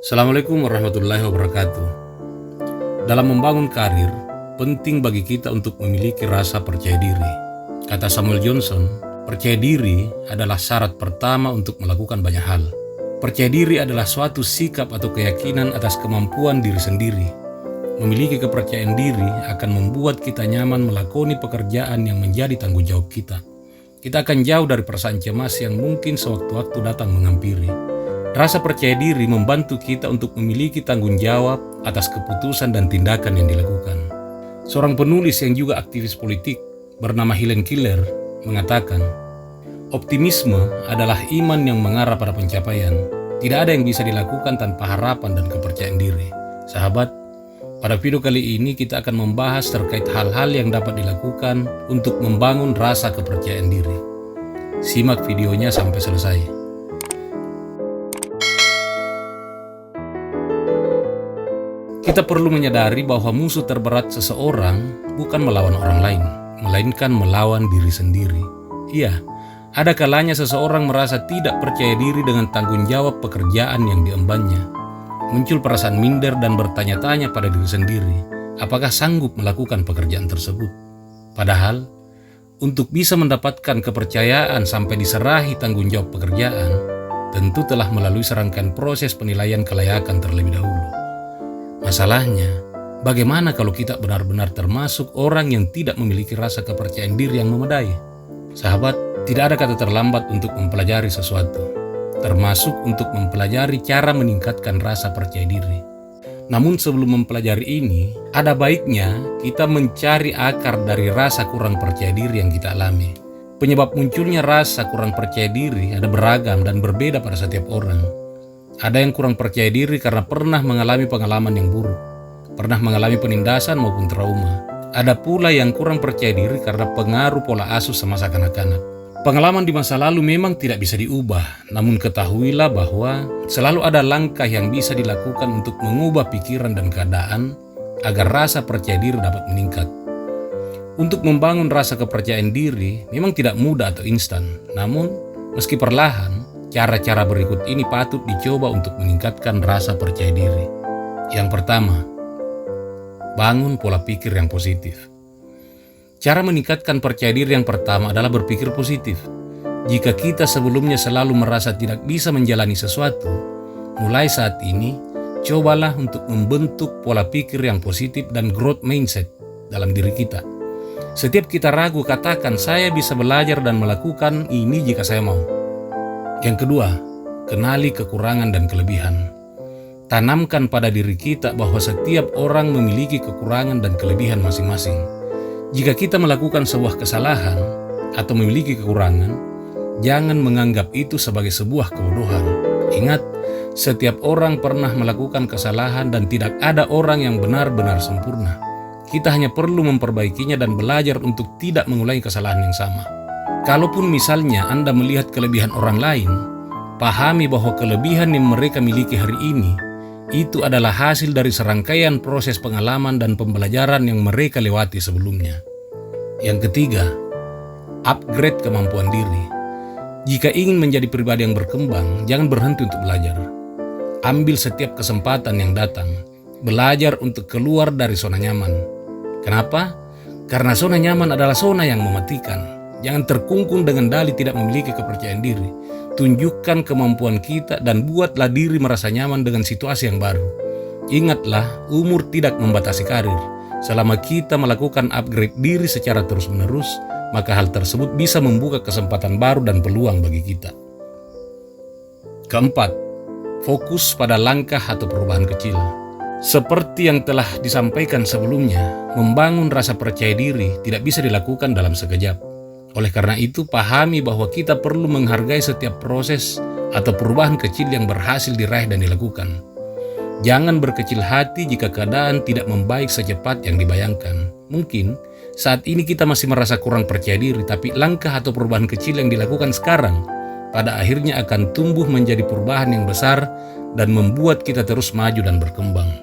Assalamualaikum warahmatullahi wabarakatuh. Dalam membangun karir, penting bagi kita untuk memiliki rasa percaya diri. Kata Samuel Johnson, percaya diri adalah syarat pertama untuk melakukan banyak hal. Percaya diri adalah suatu sikap atau keyakinan atas kemampuan diri sendiri. Memiliki kepercayaan diri akan membuat kita nyaman melakoni pekerjaan yang menjadi tanggung jawab kita. Kita akan jauh dari perasaan cemas yang mungkin sewaktu-waktu datang menghampiri. Rasa percaya diri membantu kita untuk memiliki tanggung jawab atas keputusan dan tindakan yang dilakukan. Seorang penulis yang juga aktivis politik bernama Helen Keller mengatakan, optimisme adalah iman yang mengarah pada pencapaian. Tidak ada yang bisa dilakukan tanpa harapan dan kepercayaan diri. Sahabat, pada video kali ini kita akan membahas terkait hal-hal yang dapat dilakukan untuk membangun rasa kepercayaan diri. Simak videonya sampai selesai. Kita perlu menyadari bahwa musuh terberat seseorang bukan melawan orang lain, melainkan melawan diri sendiri. Iya, ada kalanya seseorang merasa tidak percaya diri dengan tanggung jawab pekerjaan yang diembannya. Muncul perasaan minder dan bertanya-tanya pada diri sendiri, apakah sanggup melakukan pekerjaan tersebut. Padahal, untuk bisa mendapatkan kepercayaan sampai diserahi tanggung jawab pekerjaan, tentu telah melalui serangkaian proses penilaian kelayakan terlebih dahulu. Masalahnya, bagaimana kalau kita benar-benar termasuk orang yang tidak memiliki rasa kepercayaan diri yang memadai? Sahabat, tidak ada kata terlambat untuk mempelajari sesuatu, termasuk untuk mempelajari cara meningkatkan rasa percaya diri. Namun sebelum mempelajari ini, ada baiknya kita mencari akar dari rasa kurang percaya diri yang kita alami. Penyebab munculnya rasa kurang percaya diri ada beragam dan berbeda pada setiap orang. Ada yang kurang percaya diri karena pernah mengalami pengalaman yang buruk, pernah mengalami penindasan maupun trauma. Ada pula yang kurang percaya diri karena pengaruh pola asuh semasa kanak-kanak. Pengalaman di masa lalu memang tidak bisa diubah, namun ketahuilah bahwa selalu ada langkah yang bisa dilakukan untuk mengubah pikiran dan keadaan agar rasa percaya diri dapat meningkat. Untuk membangun rasa kepercayaan diri memang tidak mudah atau instan, namun meski perlahan, cara-cara berikut ini patut dicoba untuk meningkatkan rasa percaya diri. Yang pertama, bangun pola pikir yang positif. Cara meningkatkan percaya diri yang pertama adalah berpikir positif. Jika kita sebelumnya selalu merasa tidak bisa menjalani sesuatu, mulai saat ini, cobalah untuk membentuk pola pikir yang positif dan growth mindset dalam diri kita. Setiap kita ragu, katakan, saya bisa belajar dan melakukan ini jika saya mau. Yang kedua, kenali kekurangan dan kelebihan. Tanamkan pada diri kita bahwa setiap orang memiliki kekurangan dan kelebihan masing-masing. Jika kita melakukan sebuah kesalahan atau memiliki kekurangan, jangan menganggap itu sebagai sebuah kebodohan. Ingat, setiap orang pernah melakukan kesalahan dan tidak ada orang yang benar-benar sempurna. Kita hanya perlu memperbaikinya dan belajar untuk tidak mengulangi kesalahan yang sama. Kalaupun misalnya Anda melihat kelebihan orang lain, pahami bahwa kelebihan yang mereka miliki hari ini itu adalah hasil dari serangkaian proses pengalaman dan pembelajaran yang mereka lewati sebelumnya. Yang ketiga, upgrade kemampuan diri. Jika ingin menjadi pribadi yang berkembang, jangan berhenti untuk belajar. Ambil setiap kesempatan yang datang, belajar untuk keluar dari zona nyaman. Kenapa? Karena zona nyaman adalah zona yang mematikan. Jangan terkungkung dengan dalih tidak memiliki kepercayaan diri. Tunjukkan kemampuan kita dan buatlah diri merasa nyaman dengan situasi yang baru. Ingatlah, umur tidak membatasi karir. Selama kita melakukan upgrade diri secara terus-menerus, maka hal tersebut bisa membuka kesempatan baru dan peluang bagi kita. Keempat, fokus pada langkah atau perubahan kecil. Seperti yang telah disampaikan sebelumnya, membangun rasa percaya diri tidak bisa dilakukan dalam sekejap. Oleh karena itu, pahami bahwa kita perlu menghargai setiap proses atau perubahan kecil yang berhasil diraih dan dilakukan. Jangan berkecil hati jika keadaan tidak membaik secepat yang dibayangkan. Mungkin saat ini kita masih merasa kurang percaya diri, tapi langkah atau perubahan kecil yang dilakukan sekarang pada akhirnya akan tumbuh menjadi perubahan yang besar dan membuat kita terus maju dan berkembang.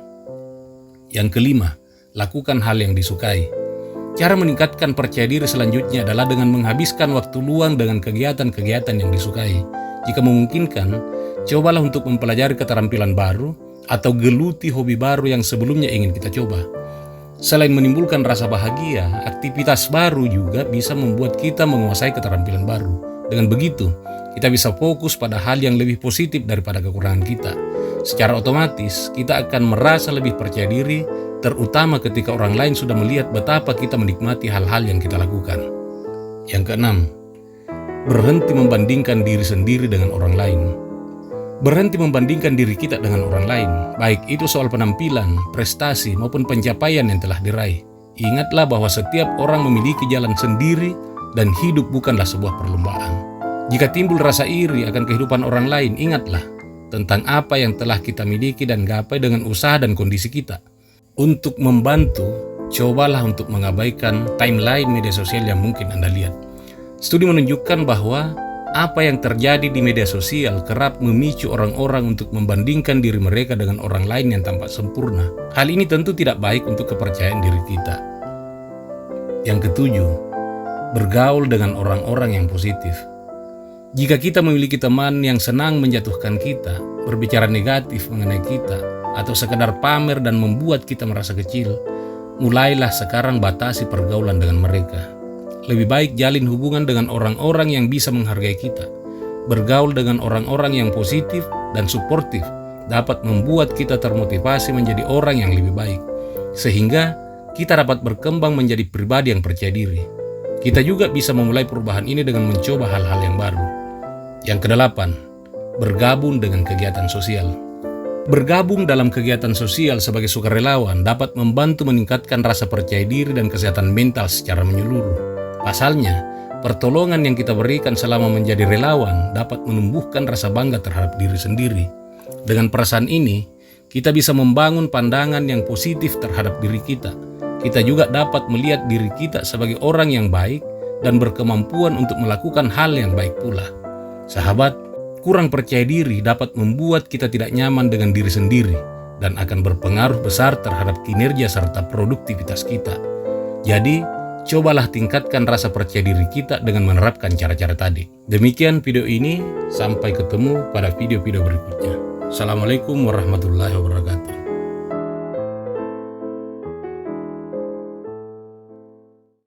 Yang kelima, lakukan hal yang disukai. Cara meningkatkan percaya diri selanjutnya adalah dengan menghabiskan waktu luang dengan kegiatan-kegiatan yang disukai. Jika memungkinkan, cobalah untuk mempelajari keterampilan baru, atau geluti hobi baru yang sebelumnya ingin kita coba. Selain menimbulkan rasa bahagia, aktivitas baru juga bisa membuat kita menguasai keterampilan baru. Dengan begitu, kita bisa fokus pada hal yang lebih positif daripada kekurangan kita. Secara otomatis, kita akan merasa lebih percaya diri, terutama ketika orang lain sudah melihat betapa kita menikmati hal-hal yang kita lakukan. Yang keenam, berhenti membandingkan diri sendiri dengan orang lain. Berhenti membandingkan diri kita dengan orang lain, baik itu soal penampilan, prestasi, maupun pencapaian yang telah diraih. Ingatlah bahwa setiap orang memiliki jalan sendiri dan hidup bukanlah sebuah perlombaan. Jika timbul rasa iri akan kehidupan orang lain, ingatlah tentang apa yang telah kita miliki dan gapai dengan usaha dan kondisi kita. Untuk membantu, cobalah untuk mengabaikan timeline media sosial yang mungkin Anda lihat. Studi menunjukkan bahwa apa yang terjadi di media sosial kerap memicu orang-orang untuk membandingkan diri mereka dengan orang lain yang tampak sempurna. Hal ini tentu tidak baik untuk kepercayaan diri kita. Yang ketujuh, bergaul dengan orang-orang yang positif. Jika kita memiliki teman yang senang menjatuhkan kita, berbicara negatif mengenai kita, atau sekadar pamer dan membuat kita merasa kecil, mulailah sekarang batasi pergaulan dengan mereka. Lebih baik jalin hubungan dengan orang-orang yang bisa menghargai kita. Bergaul dengan orang-orang yang positif dan suportif dapat membuat kita termotivasi menjadi orang yang lebih baik, sehingga kita dapat berkembang menjadi pribadi yang percaya diri. Kita juga bisa memulai perubahan ini dengan mencoba hal-hal yang baru. Yang kedelapan, bergabung dengan kegiatan sosial. Bergabung dalam kegiatan sosial sebagai sukarelawan dapat membantu meningkatkan rasa percaya diri dan kesehatan mental secara menyeluruh. Pasalnya, pertolongan yang kita berikan selama menjadi relawan dapat menumbuhkan rasa bangga terhadap diri sendiri. Dengan perasaan ini, kita bisa membangun pandangan yang positif terhadap diri kita. Kita juga dapat melihat diri kita sebagai orang yang baik dan berkemampuan untuk melakukan hal yang baik pula. Sahabat, kurang percaya diri dapat membuat kita tidak nyaman dengan diri sendiri dan akan berpengaruh besar terhadap kinerja serta produktivitas kita. Jadi, cobalah tingkatkan rasa percaya diri kita dengan menerapkan cara-cara tadi. Demikian video ini, sampai ketemu pada video-video berikutnya. Assalamualaikum warahmatullahi wabarakatuh.